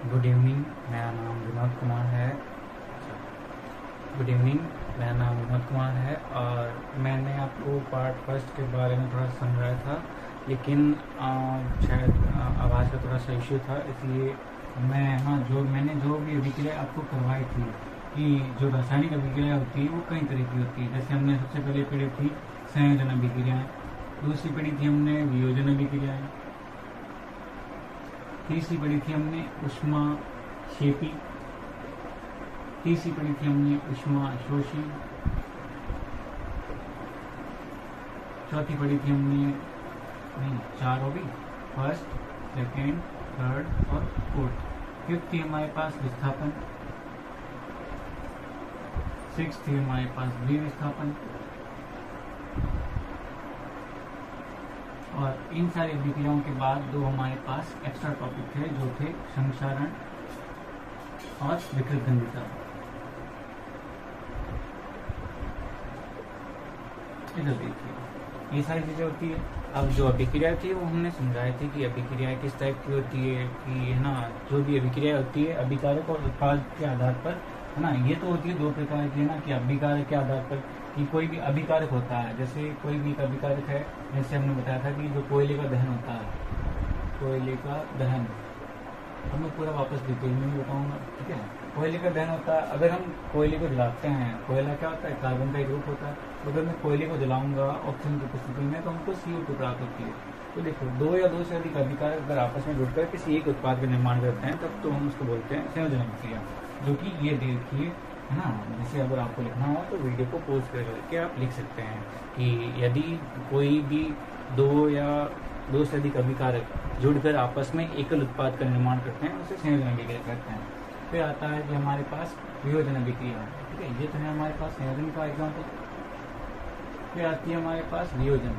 Good evening, मेरा नाम विनोद कुमार है। गुड इवनिंग, मेरा नाम विनोद कुमार है और मैंने आपको पार्ट फर्स्ट के बारे में थोड़ा समझाया था, लेकिन शायद आवाज़ का थोड़ा सा इश्यू था, इसलिए मैंने जो भी अभिक्रिया आपको करवाई थी कि जो रासायनिक अभिक्रिया होती है वो कई तरह की होती है। जैसे हमने सबसे पहले पढ़ी थी संयोजन अभिक्रियाएँ, दूसरी पढ़ी थी हमने वियोजन अभिक्रियाएँ, तीसरी पढ़ी थी हमने ऊष्माक्षेपी, तीसरी पढ़ी थी हमने ऊष्माशोषी, चौथी पढ़ी थी हमने चार हो गई, फर्स्ट, सेकेंड, थर्ड और फोर्थ। फिफ्थ थी हमारे पास विस्थापन, सिक्स थी हमारे पास विस्थापन, और इन सारी अभिक्रियाओं के बाद दो हमारे पास एक्स्ट्रा टॉपिक थे जो थे संक्षारण और विकृतगंधिता। इधर देखिए, ये सारी चीजें होती है। अब जो अभिक्रिया थी वो हमने समझाई थी कि अभिक्रिया किस टाइप की होती है, कि है ना, जो भी अभिक्रिया होती है अभिकारक और उत्पाद के आधार पर, है ना, ये तो होती है दो प्रकार की, है ना, कि अभिकारक के आधार पर कि कोई भी अभिकारक होता है, जैसे कोई भी अभिकारक है, जैसे हमने बताया था कि जो कोयले का दहन होता है, कोयले का दहन, हम लोग पूरा वापस डिटेल में भी बताऊंगा, ठीक है। कोयले का दहन होता है, अगर हम कोयले को जलाते हैं, कोयला क्या होता है, कार्बन का एक रूप होता है, तो अगर मैं कोयले को जलाऊंगा ऑक्सीजन की उपस्थिति में तो हमको CO2 प्राप्त होती है। तो देखो, दो या दो से अधिक अभिकारक अगर आपस में जुड़कर किसी एक उत्पाद का निर्माण करते हैं तब तो हम उसको बोलते हैं संयोजन अभिक्रिया, जो कि ये देखिए, है ना। जैसे अगर आपको लिखना हो तो वीडियो को पॉज करके आप लिख सकते हैं कि यदि कोई भी दो या दो से अधिक अभिकारक जुड़कर आपस में एकल उत्पाद का निर्माण करते हैं उसे संयोजन अभिक्रिया कहते हैं। फिर आता है कि हमारे पास वियोजन अभिक्रिया, ठीक है, ये तो है हमारे पास संयोजन का एग्जाम्पल। फिर आती है हमारे पास वियोजन।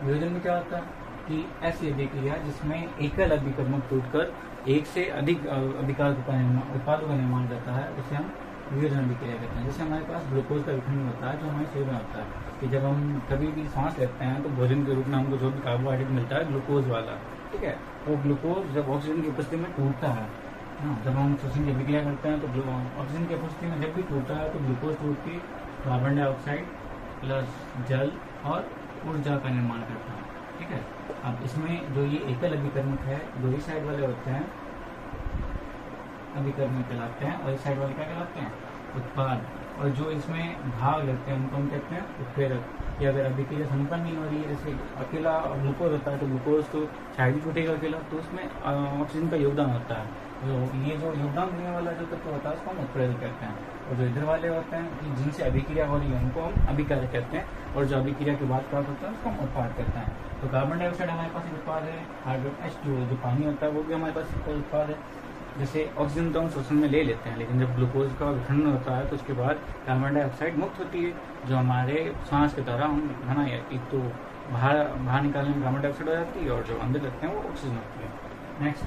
वियोजन में क्या होता है कि ऐसी अभिक्रिया जिसमें एकल अभिकर्मक टूटकर एक से अधिक अभिकारक उत्पादों का निर्माण करता है उसे हम वियोजन अभिक्रिया कहते हैं। जैसे हमारे पास ग्लूकोज का विखंडन होता है जो हमारे शरीर में होता है, कि जब हम कभी भी सांस लेते हैं तो भोजन के रूप में हमको जो भी कार्बोहाइड्रेट मिलता है ग्लूकोज वाला, ठीक है, वो ग्लूकोज जब ऑक्सीजन की उपस्थिति में टूटता है, जब हम श्वसन की अभिक्रिया करते हैं तो ऑक्सीजन की उपस्थिति में जब भी टूटता है तो ग्लूकोज टूट के कार्बन डाइऑक्साइड प्लस जल और ऊर्जा का निर्माण करता है, ठीक है। अब इसमें जो ये एकल अभिकर्मक है, दो ही साइड वाले होते हैं अभिकर्मक कहलाते हैं, और इस साइड वाले क्या कहलाते हैं, उत्पाद। और जो इसमें भाग लेते हैं उनको हम कहते हैं उत्प्रेरक। कि अगर अभिक्रिया संपन्न नहीं हो रही है, जैसे अकेला ग्लूकोज होता है तो ग्लूकोज तो शायद ही टूटेगा अकेला, तो उसमें ऑक्सीजन का योगदान होता है। तो ये जो योगदान देने वाला जो तत्व होता है उसको हम उत्प्रेरक कहते हैं। और जो इधर वाले होते हैं कि जिनसे अभिक्रिया हो रही है उनको हम अभिकारक कहते हैं, और जो अभिक्रिया के बाद प्राप्त होता है उसको हम उत्पाद कहते हैं। तो कार्बन डाइऑक्साइड हमारे पास एक उत्पाद है, H2O जो पानी होता है वो भी हमारे पास एक उत्पाद है। जैसे ऑक्सीजन तो हम श्वसन में ले लेते हैं, लेकिन जब ग्लूकोज का विखंडन होता है तो उसके बाद कार्बन डाइऑक्साइड मुक्त होती है, जो हमारे सांस के द्वारा हम, है ना, एक तो बाहर निकालने में कार्बन डाइऑक्साइड हो जाती है और जो अंदर रखते हैं वो ऑक्सीजन होती है। नेक्स्ट,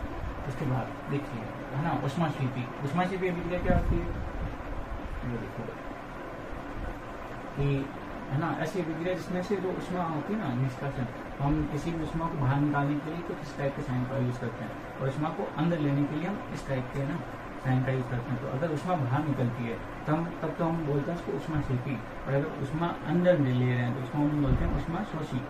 उसके बाद देखिए, है ना, ऊष्माक्षेपी। ऊष्माक्षेपी अभिक्रिया क्या होती है, ये देखो कि, है ना, ऐसी अभिक्रिया जिसमें से जो ऊष्मा होती है ना, निष्कासन, हम किसी भी ऊष्मा को बाहर निकालने के लिए कुछ इस टाइप के साइन का यूज करते हैं, और ऊष्मा को अंदर लेने के लिए हम इस टाइप के, ना, साइन का यूज करते हैं। तो अगर ऊष्मा बाहर निकलती है तब तो हम बोलते हैं उसको ऊष्माक्षेपी, और अगर ऊष्मा अंदर ले रहे हैं तो उसको हम बोलते हैं ऊष्माशोषी।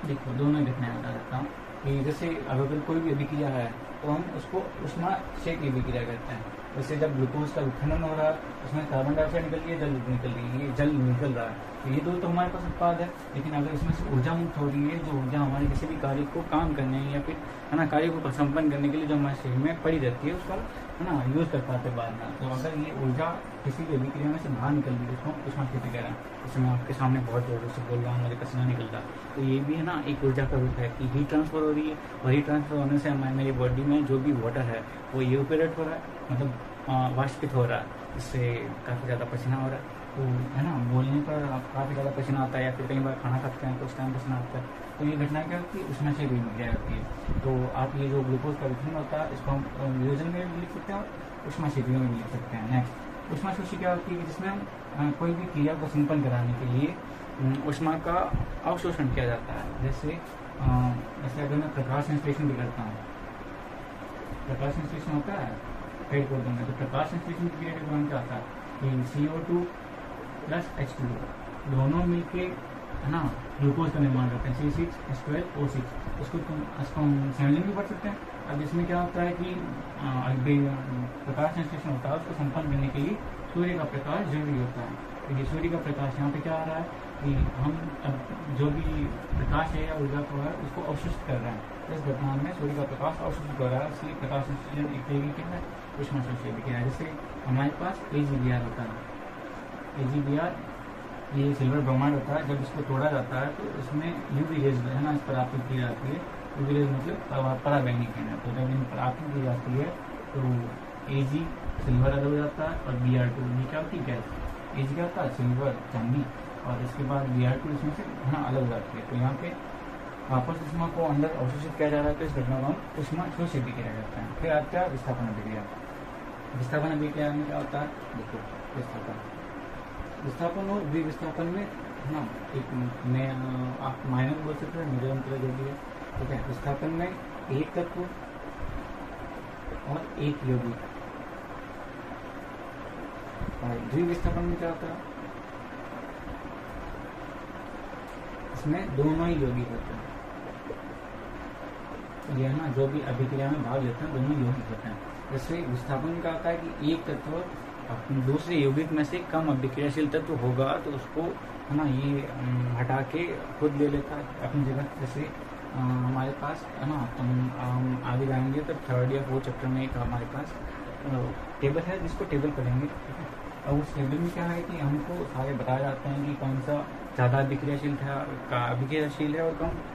देखो, दोनों देखने में बता देता हूँ कि जैसे अगर कोई भी अभिक्रिया है तो हम उसको ऊष्माक्षेपी अभिक्रिया कहते हैं। जैसे जब ग्लूकोज का विखंडन हो रहा है उसमें कार्बन डाइऑक्साइड निकल रही है, जल निकल रही है, ये जल निकल रहा है, तो ये दो तो हमारे पास उत्पाद है। लेकिन अगर इसमें से ऊर्जा मुक्त हो रही है, जो ऊर्जा हमारे किसी भी कार्य को काम करने या फिर, है ना, कार्य को संपन्न करने के लिए जो हमारे शरीर में पड़ी रहती है उसको, है ना, यूज कर पाते बाद में। तो अगर ये ऊर्जा किसी भी अभिक्रिया में से बाहर निकल रही है उसको ऊष्माक्षेपी कह रहे हैं। जैसे मैं आपके सामने बहुत जोर से बोल रहा हूँ, मुझे पसीना निकल रहा है, तो ये भी, है ना, एक ऊर्जा का रूप है कि हीट ट्रांसफर हो रही है, और हीट ट्रांसफर होने से मेरी बॉडी में जो भी वाटर है वो इवेपोरेट हो रहा है, मतलब वाष्पित हो रहा है, इससे काफ़ी ज़्यादा पसीना हो रहा है। तो, है ना, बोलने पर काफ़ी ज़्यादा पसीना आता है, या फिर कई बार खाना खाते हैं तो उस टाइम पसीना आता है। तो ये घटना क्या होती है, उसमें से भी अभिक्रिया होती है। तो आप ये जो ग्लूकोज का विखंडन होता है इसको हम वियोजन में भी लिख सकते हैं और ऊष्माक्षेपी में भी लिख सकते हैं। नेक्स्ट, ऊष्माशोषी क्या होती है, जिसमें हम कोई भी क्रिया को संपन्न कराने के लिए ऊष्मा का अवशोषण किया जाता है। जैसे अगर मैं प्रकाश संश्लेषण भी करता हूँ प्रकाश संश्लेषण होता है फेड कर दूंगा, तो प्रकाश संश्लेषण की क्रिया के दौरान क्या होता है कि CO2 प्लस H2O दोनों मिलके है ना ग्लूकोज का निर्माण करते हैं, C6H12O6। उसको हम संयोजन भी पढ़ सकते हैं। अब इसमें क्या होता है कि प्रकाश संश्लेषण होता है, उसको संपन्न करने के लिए सूर्य का प्रकाश जरूरी होता है। तो ये सूर्य का प्रकाश यहाँ पे क्या आ रहा है कि हम अब जो भी प्रकाश है या ऊर्जा को है उसको अवशिष्ट कर रहे हैं। इस घटना में सूर्य का प्रकाश अवशिष्ट कर रहा है, इसलिए प्रकाश संश्लेषण एक तरीके की है ऊष्मा संश्लेषण की है। जैसे हमारे पास AgBr होता है, AgBr ये सिल्वर ब्रोमाइड होता है। जब इसको तोड़ा जाता है तो इसमें UV रेज है ना इस पर आपकी की जाती है। UV रेज मतलब पराबैंगनी किरण है। तो जब इन पर आपकी की जाती है तो Ag सिल्वर अलग हो जाता है और Br2 ये क्या होती है गैस। Ag क्या होता है सिल्वर चांदी, और इसके बाद Br2 इसमें से है ना अलग हो जाती है। तो यहाँ पे वापस ऊष्मा को अंदर अवशोषित किया जा रहा है, तो इस घटना को हम ऊष्मा शोषित किया जाता है। फिर आता है विस्थापन अभिक्रिया। विस्थापन अभिक्रिया में क्या होता है देखो, विस्थापन और विस्थापन में है ना एक मैं आप माइनर बोल सकते हैं, मेजर अंतर जो भी है, ठीक है। विस्थापन में एक तत्व और एक यौगिक, और द्विविस्थापन में क्या होता है इसमें दोनों ही यौगिक होते हैं। ये है ना जो भी अभिक्रिया में भाग लेते हैं दोनों यौगिक होते हैं। जैसे विस्थापन का होता है कि एक तत्व दूसरे यौगिक में से कम अभिक्रियाशील तत्व होगा तो उसको है ना ये हटा के खुद ले लेता है अपनी जगह। जैसे हमारे पास है ना हम आगे जाएंगे तब थर्ड या फोर्थ चैप्टर में एक हमारे पास टेबल है जिसको टेबल पढ़ेंगे, ठीक है। और उस टेबल में क्या है कि हमको सारे बताए जाते हैं कि कौन सा ज़्यादा अभिक्रियाशील अभिक्रियाशील है और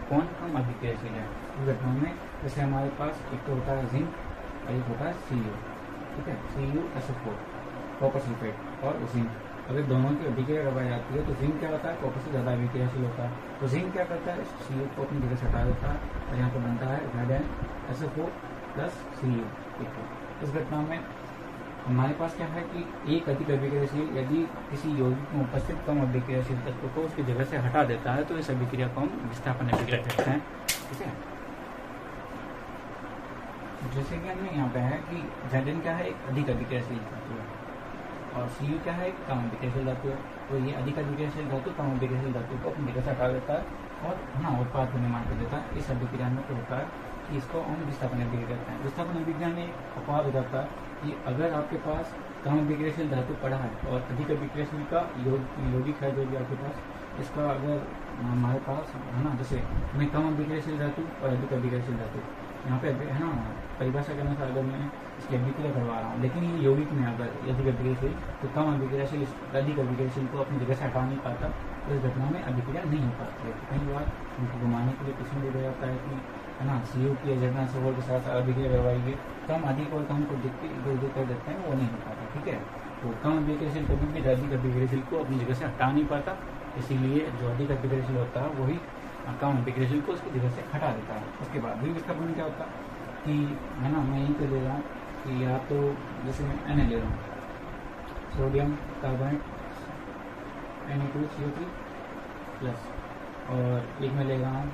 कौन कम अभिक्रियाशील है इस घटना में। जैसे हमारे पास एक तो होता है जिंक और एक होता है Cu, ठीक है, CuSO4 कॉपर सल्फेट और जिंक। अगर दोनों की अभिक्रिया करवाई जाती है तो जिंक क्या होता है कॉपर से ज़्यादा अभिक्रियाशील होता है। तो जिंक क्या करता है Cu को अपनी जगह से हटा देता है और यहाँ पर बनता है ZnSO4 प्लस Cu। इस घटना में हमारे पास क्या है कि एक अधिक अभिक्रियाशील यदि किसी यौगिक में उपस्थित कम अभिक्रियाशील तत्व को उसकी जगह से हटा देता है तो इस अभिक्रिया को हम विस्थापन अभिक्रिया कहते हैं, ठीक है। जैसे कि हमने यहाँ पे है कि Zn क्या है एक अधिक अभिक्रियाशील धातु है और Cu क्या है एक कम अभिक्रियाशील धातु है। तो ये अधिक अभिक्रियाशील धातु कम अभिक्रियाशील धातु को अपनी जगह से हटा देता है और ना उत्पाद का निर्माण कर देता है। इस अभिक्रिया में तो होता है कि इसको हम विस्थापन अभिक्रिया कहते हैं। विस्थापन अभिक्रिया में एक अपवाद हो जाता है कि अगर आपके पास कम अभिक्रियाशील धातु पड़ा है और अधिक अभिक्रियाशील का यौगिक है जो भी आपके पास, इसका अगर हमारे पास है ना जैसे मैं कम अभिक्रियाशील धातु और अधिक अभिक्रियाशील धातु यहाँ पे है ना परिभाषा के अनुसार अगर मैं इसकी अभिक्रिया करवा रहा हूँ लेकिन ये यौगिक में अगर अधिक अभिक्रियाशील तो कम अभिक्रियाशील अधिक अभिक्रियाशील को अपनी जगह से हटा नहीं पाता, तो इस घटना में अभिक्रिया नहीं हो पाती है। कई बार उनको घुमाने के लिए प्रश्न दिया जाता है कि है ना Cu की ZnSO4 के साथ अभिक्रिया करवाइए, कम अधिक और कम को देख के इधर उधर कर देते हैं, वो नहीं हो पाता, ठीक है। तो कम अभिक्रियाशील कभी भी अधिक अभिक्रियाशील को अपनी जगह से हटा नहीं पाता, इसीलिए जो अधिक अभिक्रियाशील होता है वही कम अभिक्रियाशील को उसकी जगह से हटा देता है। उसके बाद भी विस्थापन क्या होता है कि है ना मैं यहीं पे ले रहा हूँ कि या तो जैसे मैं Na ले रहा हूँ, सोडियम कार्बोनेट Na2CO3 प्लस, और एक मैं ले रहा हूँ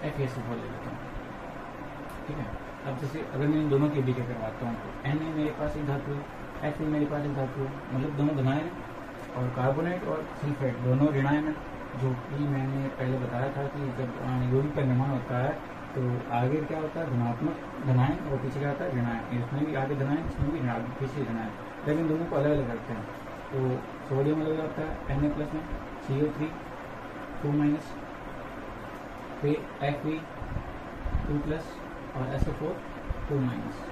FeSO4 ले लेता हूँ, ठीक है। अब जैसे अगर मैं इन दोनों की अभिक्रिया करवाता हूँ तो Na मेरे पास एक धातु है, Fe मेरे पास एक धातु है, मतलब दोनों धनायन है, और कार्बोनेट और सल्फेट दोनों ऋणायन है। जो कि मैंने पहले बताया था कि जब यौगिक का निर्माण होता है तो आगे क्या होता है धनात्मक धनायन और पीछे क्या होता है ऋणायन। इसमें भी आगे धनायन, इसमें भी पीछे ऋणायन, लेकिन दोनों को अलग अलग करते हैं। तो सोडियम अलग होता है Na प्लस में, CO3 2 माइनस, फिर Fe 2 प्लस और SO4 2 माइनस।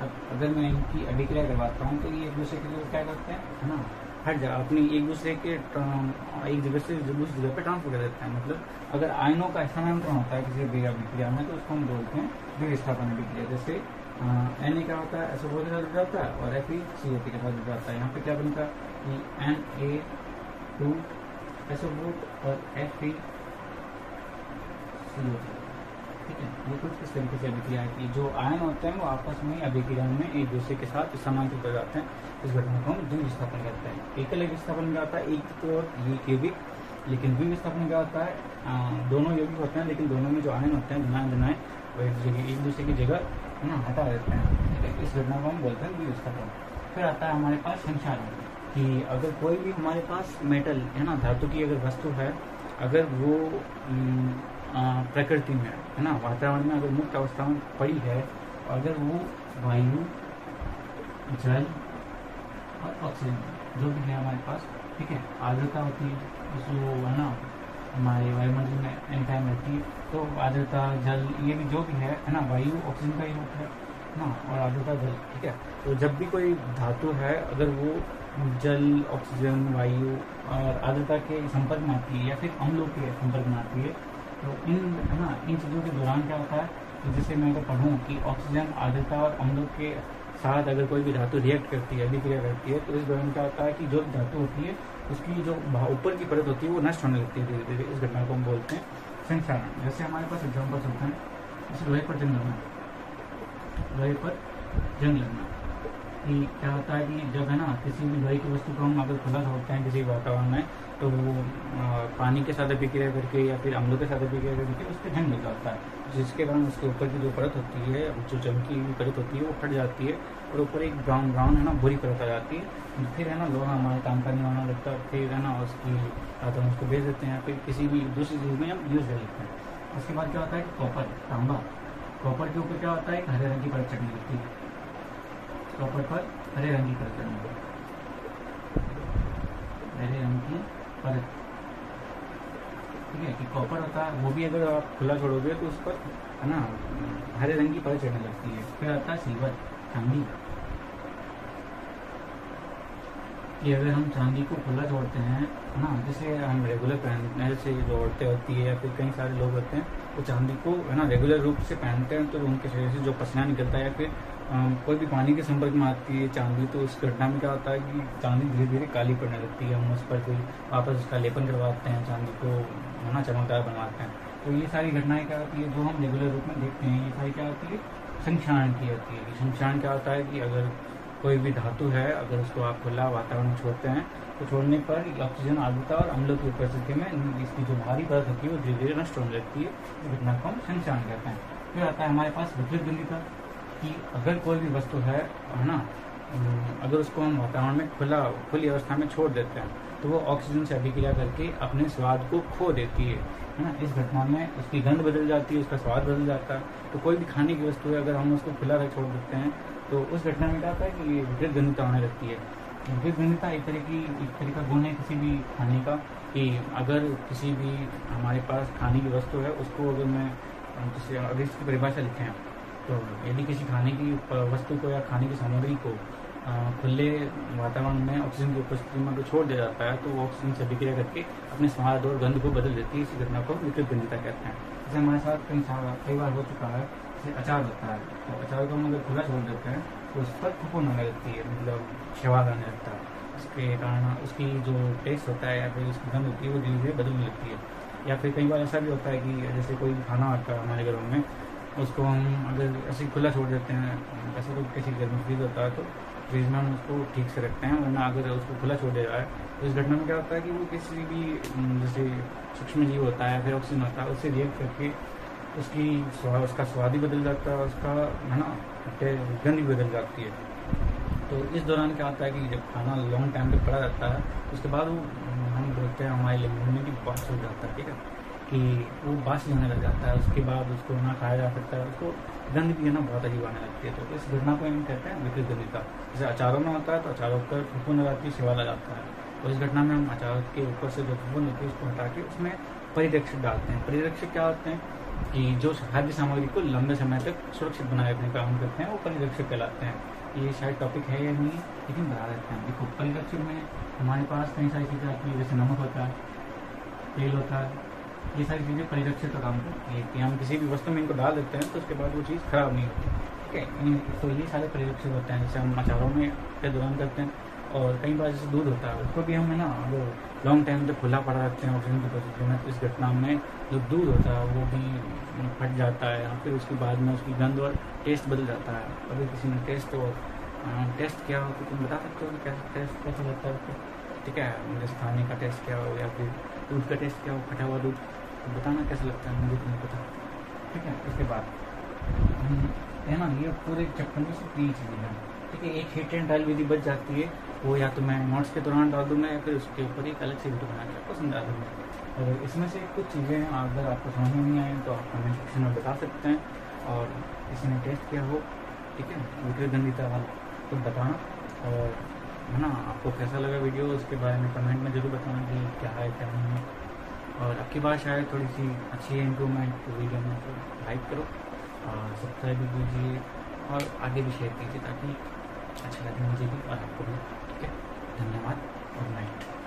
अब अगर मैं इनकी अभिक्रिया करवाता हूँ तो ये एक दूसरे के लिए क्या करते हैं है ना हट जा अपनी एक दूसरे के एक जगह से दूसरी जगह पे ट्रांसफर कर देते हैं। मतलब अगर आयनों का स्थानांतरण होता है किसी भी अभिक्रिया में तो उसको हम बोलते हैं विस्थापन अभिक्रिया। जैसे Na क्या होता है SO4 के साथ जुड़ जाता है और Fe CO3 के साथ जुड़ जाता है। यहाँ पे क्या बनता है कि Na2 SO4 और Fe CO3, ठीक है। ये कुछ इस तरीके से अभिक्रिया है कि जो आयन होते हैं वो आपस में अभिक्रिया में एक दूसरे के साथ समांतर हो जाते हैं। इस घटना को हम द्विविस्थापन कहते हैं। एकल विस्थापन क्या होता है एक तो एक यौगिक, लेकिन द्विविस्थापन क्या होता है दोनों यौगिक होते हैं लेकिन दोनों में जो आयन होते हैं धनायन वो एक दूसरे की जगह है ना हटा देते हैं, ठीक है। इस घटना को हम बोलते हैं वियुष्का कर्म। फिर आता है हमारे पास संक्षारण, कि अगर कोई भी हमारे पास मेटल है ना, धातु की अगर वस्तु है, अगर वो प्रकृति में है ना, वातावरण में अगर मुक्त अवस्था में पड़ी है, अगर वो वायु, जल और ऑक्सीजन जो भी है हमारे पास, ठीक है, आर्द्रता होती है, जो है ना हमारे वायुमंडल में एनी टाइम रहती है, तो आर्द्रता, जल, ये भी जो भी है ना, वायु ऑक्सीजन का ही रूप है ना, और आर्द्रता जल, ठीक है। तो जब भी कोई धातु है, अगर वो जल, ऑक्सीजन, वायु और आर्द्रता के संपर्क में आती है या फिर अम्लों के संपर्क में आती है, तो इन चीज़ों के दौरान क्या होता है, तो जैसे मैं अगर पढ़ूँ कि ऑक्सीजन, आर्द्रता और अम्लों के साथ अगर कोई भी धातु रिएक्ट करती है, अभिक्रिया करती है, तो इस दौरान क्या होता है कि जो धातु होती है उसकी जो ऊपर की परत होती है वो नष्ट होने लगती है धीरे धीरे। इस घटना को हम बोलते हैं संक्षारण। जैसे हमारे पास एग्जाम्पल्स होते हैं, जैसे लोहे पर जंग लगना, लोहे पर जंग लगना, कि क्या होता है कि जब है ना किसी भी लोहे की वस्तु को हम अगर खुला छोड़ते हैं किसी वातावरण में, तो वो पानी के साथ अभिक्रिया करके या फिर अम्लों के साथ अभिक्रिया करके उस पर जंग लग जाता है, जिसके कारण उसके ऊपर की जो परत होती है, जो जल की परत होती है, वो फट जाती है और ऊपर एक ब्राउन है ना बुरी परत आ जाती है। फिर है ना लोहा हमारे काम का नहीं होना लगता, फिर है ना उसकी हम उसको बेच देते हैं, फिर किसी भी दूसरी चीज़ में हम यूज़ कर लेते हैं। उसके बाद क्या होता है कि कॉपर, तांबा, कॉपर के ऊपर क्या होता है, हरे रंग की परत चढ़ने लगती है, कॉपर पर हरे रंग की परत चढ़ने लगती है, हरे रंग की परत, ठीक है, कि कॉपर होता है, वो भी अगर आप खुला छोड़ोगे तो उस पर है ना हरे रंग की परत चढ़ने लगती है। फिर आता है सिल्वर, चांदी, कि अगर हम चांदी को खुला छोड़ते हैं ना, जैसे हम रेगुलर पहनते हैं, जैसे जो औरतें होती है या फिर कई सारे लोग होते हैं, वो चांदी को है ना रेगुलर रूप से पहनते हैं, तो उनके शरीर से जो पसीना निकलता है या फिर कोई भी पानी के संपर्क में आती है चांदी, तो उस घटना में क्या होता है कि चांदी धीरे धीरे काली पड़ने लगती है। हम उस पर कोई वापस उसका लेपन करवाते हैं, चांदी को है ना चमकदार बनवाते हैं। तो ये सारी घटनाएं क्या होती है जो हम रेगुलर रूप में देखते हैं, ये सारी क्या होती है, संक्षारण की होती है। संक्षारण क्या होता है कि अगर कोई भी धातु है, अगर उसको आप खुला वातावरण में छोड़ते हैं, तो छोड़ने पर ऑक्सीजन, आर्द्रता और अम्लों की उपस्थिति में इसकी जो बाहरी परत होती है वो धीरे धीरे नष्ट होने लगती है। इस घटना को हम संक्षारण कहते हैं। फिर आता है हमारे पास विपरीत गंधिता, कि अगर कोई भी वस्तु है ना, अगर उसको हम वातावरण में खुली अवस्था में छोड़ देते हैं, तो वो ऑक्सीजन से अभिक्रिया करके अपने स्वाद को खो देती है ना। इस घटना में उसकी गंध बदल जाती है, उसका स्वाद बदल जाता है। तो कोई भी खाने की वस्तु है, अगर हम उसको खुला रख छोड़ देते हैं, तो उस घटना में क्या होता है कि विपरीत गंधिता होने लगती है। विपरीत गंधिता एक तरह का गुण है किसी भी खाने का, कि अगर किसी भी हमारे पास खाने की वस्तु है, उसको अगर मैं जैसे अगर इसकी परिभाषा लिखें, तो यदि किसी खाने की वस्तु को या खाने की सामग्री को खुले वातावरण में ऑक्सीजन की उपस्थिति में अगर छोड़ दिया जाता है, तो वो ऑक्सीजन से अभिक्रिया करके अपने स्वाद और गंध को बदल देती है। इसी घटना को विपरीत गंधिता कहते हैं। जैसे हमारे साथ कई बार हो चुका है, जैसे अचार होता है, तो अचार को हम अगर खुला छोड़ देते हैं तो उस पर फूफूंद होने लगती है, मतलब स्वाद आने लगता है। इसके कारण उसकी जो टेस्ट होता है या फिर उसकी गंध होती है वो धीरे धीरे बदलने लगती है। या फिर कई बार ऐसा भी होता है कि जैसे कोई खाना आता है हमारे घरों में, उसको हम अगर ऐसे खुला छोड़ देते हैं, ऐसे तो किसी घर में फ्रीज होता है तो फ्रीज में हम उसको ठीक से रखते हैं, वरना अगर उसको खुला छोड़ दिया जाए तो इस घटना में क्या होता है कि वो किसी भी जैसे सूक्ष्म जीव होता है या फिर ऑक्सीजन होता है, उससे रिएक्ट करके उसका स्वाद ही बदल जाता है, उसका है ना गंध भी बदल जाती है। तो इस दौरान क्या होता है कि जब खाना लॉन्ग टाइम तक पड़ा रहता है, उसके बाद वो हम बोलते हैं हमारे लिए मुंह की बास हो जाता है, ठीक है, कि वो बासी होने लग जाता है। उसके बाद उसको ना खाया जा सकता है, उसको गंध भी है ना बहुत अजीब आने लगती है। तो इस घटना को हम कहते हैं विपरीत गंधिता। जैसे अचारों में होता है तो अचारों पर फूफूंद हो जाती है, शिवाला जाता है, और इस घटना में हम अचार के ऊपर से जो फूफूंद होती है उसको हटा के उसमें परिरक्षक डालते हैं। परिरक्षक क्या होते हैं कि जो खाद्य सामग्री को लंबे समय तक सुरक्षित बनाए रखने का काम करते हैं, वो परिरक्षक कहलाते हैं। ये शायद टॉपिक है या नहीं, लेकिन बता देते हैं। देखो, परिरक्षक में हमारे पास कई सारी चीज़ें आती है, जैसे नमक होता है, तेल होता है, ये सारी चीज़ें परिरक्षक का काम करती है कि हम किसी भी वस्तु में इनको डाल देते हैं तो उसके बाद वो चीज़ खराब नहीं होती, ठीक है। तो ये सारे परिरक्षक होते हैं, जैसे हम अचारों में के दौरान करते हैं। और कई बार जैसे दूध होता है, उसको भी हम है ना अगर लॉन्ग टाइम तक खुला पड़ा रखते हैं ऑक्सीजन की परिस्थिति में, तो इस घटना में जो दूध होता है वो भी फट जाता है, या फिर उसके बाद में उसकी गंध और टेस्ट बदल जाता है। अगर किसी ने टेस्ट किया हो तो तुम बता सकते हो कि टेस्ट कैसा लगता है उसको, ठीक है। जैसे खाने का टेस्ट क्या हो या फिर दूध का टेस्ट क्या हो, फटा हुआ दूध, तो बताना कैसा लगता है, मुझे तो नहीं पता, ठीक है। इसके बाद है ना, ये पूरे चैप्टर में सिर्फ 3 चीज़ें हैं, ठीक है। एक हिट एंड ट्रायल विधि बच जाती है, वो या तो मैं नोट्स के दौरान डाल दूंगा या फिर उसके ऊपर एक अलग से वीडियो बना के आपको समझा दूंगा। अगर इसमें से कुछ चीज़ें अगर आपको समझ में नहीं आए तो आप कमेंट सेक्शन में बता सकते हैं, और किसी ने टेस्ट किया हो, ठीक है, विक्रयगंधिता वाला, तो बताना। और है ना, आपको कैसा लगा वीडियो उसके बारे में कमेंट में ज़रूर बताना कि क्या है क्या नहीं है। और आपकी बात शायद थोड़ी सी अच्छी है इम्प्रूवमेंट, तो वीडियो में तो लाइक करो और सब्सक्राइब भी कीजिए और आगे भी शेयर कीजिए ताकि अच्छा लगे मुझे भी और आपको भी, ठीक है। धन्यवाद, गुड नाइट।